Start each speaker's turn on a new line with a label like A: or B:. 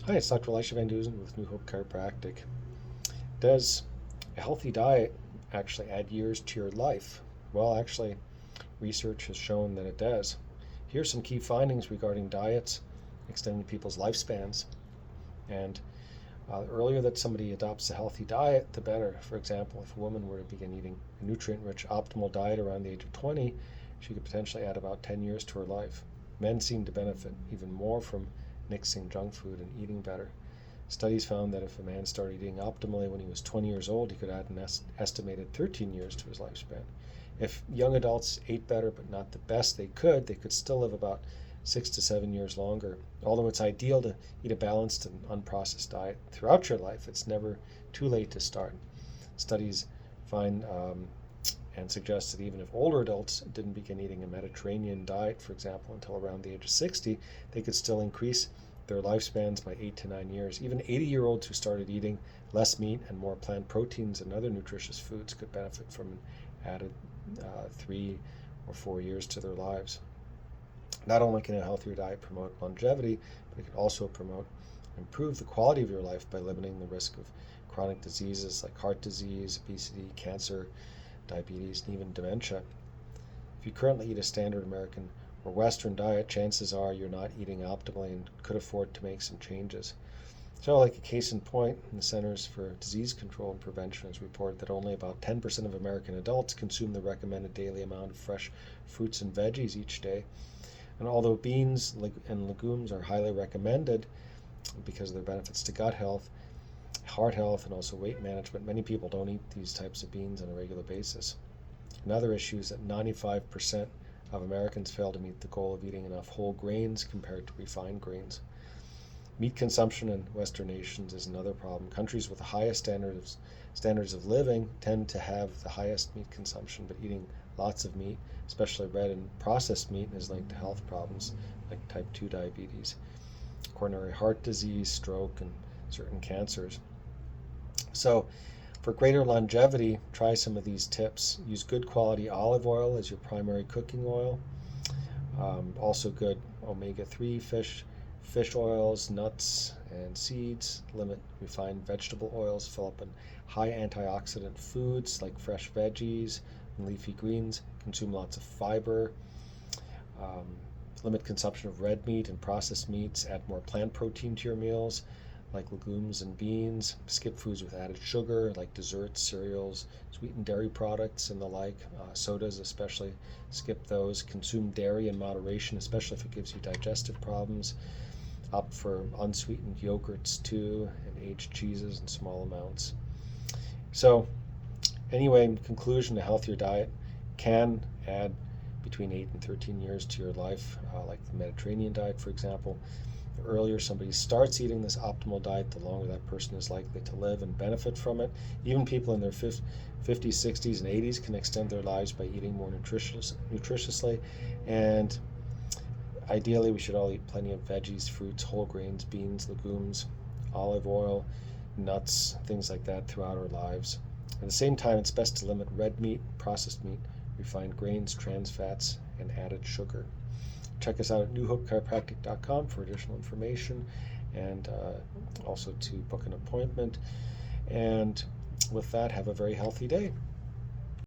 A: Hi, it's Dr. Elisha Van Duzen with New Hope Chiropractic. Does a healthy diet actually add years to your life? Well, actually, research has shown that it does. Here's some key findings regarding diets extending people's lifespans. And the earlier that somebody adopts a healthy diet, the better. For example, if a woman were to begin eating a nutrient-rich optimal diet around the age of 20, she could potentially add about 10 years to her life. Men seem to benefit even more from mixing junk food and eating better. Studies found that if a man started eating optimally when he was 20 years old, he could add an estimated 13 years to his lifespan. If young adults ate better but not the best they could still live about 6 to 7 years longer. Although it's ideal to eat a balanced and unprocessed diet throughout your life, it's never too late to start. Studies find and suggest that even if older adults didn't begin eating a Mediterranean diet, for example, until around the age of 60, they could still increase their lifespans by 8 to 9 years. Even 80-year-olds who started eating less meat and more plant proteins and other nutritious foods could benefit from an added 3 or 4 years to their lives. Not only can a healthier diet promote longevity, but it can also promote and improve the quality of your life by limiting the risk of chronic diseases like heart disease, obesity, cancer, diabetes, and even dementia. If you currently eat a standard American or Western diet, chances are you're not eating optimally and could afford to make some changes. So, like a case in point, the Centers for Disease Control and Prevention has reported that only about 10% of American adults consume the recommended daily amount of fresh fruits and veggies each day. And although beans and legumes are highly recommended because of their benefits to gut health, heart health, and also weight management, many people don't eat these types of beans on a regular basis. Another issue is that 95% of Americans fail to meet the goal of eating enough whole grains compared to refined grains. Meat consumption in Western nations is another problem. Countries with the highest standards of living tend to have the highest meat consumption, but eating lots of meat, especially red and processed meat, is linked to health problems like type 2 diabetes, coronary heart disease, stroke, and certain cancers. So, for greater longevity, try some of these tips. Use good quality olive oil as your primary cooking oil. Also good omega-3 fish oils, nuts, and seeds. Limit refined vegetable oils. Fill up on high antioxidant foods like fresh veggies and leafy greens. Consume lots of fiber. Limit consumption of red meat and processed meats. Add more plant protein to your meals, like legumes and beans. Skip foods with added sugar, like desserts, cereals, sweetened dairy products, and the like. Sodas especially, skip those. Consume dairy in moderation, especially if it gives you digestive problems. Opt for unsweetened yogurts too, and aged cheeses in small amounts. So anyway, in conclusion, a healthier diet can add between 8 and 13 years to your life, like the Mediterranean diet, for example. The earlier somebody starts eating this optimal diet, the longer that person is likely to live and benefit from it. Even people in their 50s, 60s, and 80s can extend their lives by eating more nutritiously. And ideally, we should all eat plenty of veggies, fruits, whole grains, beans, legumes, olive oil, nuts, things like that throughout our lives. At the same time, it's best to limit red meat, processed meat, refined grains, trans fats, and added sugar. Check us out at newhopechiropractic.com for additional information and also to book an appointment. And with that, have a very healthy day.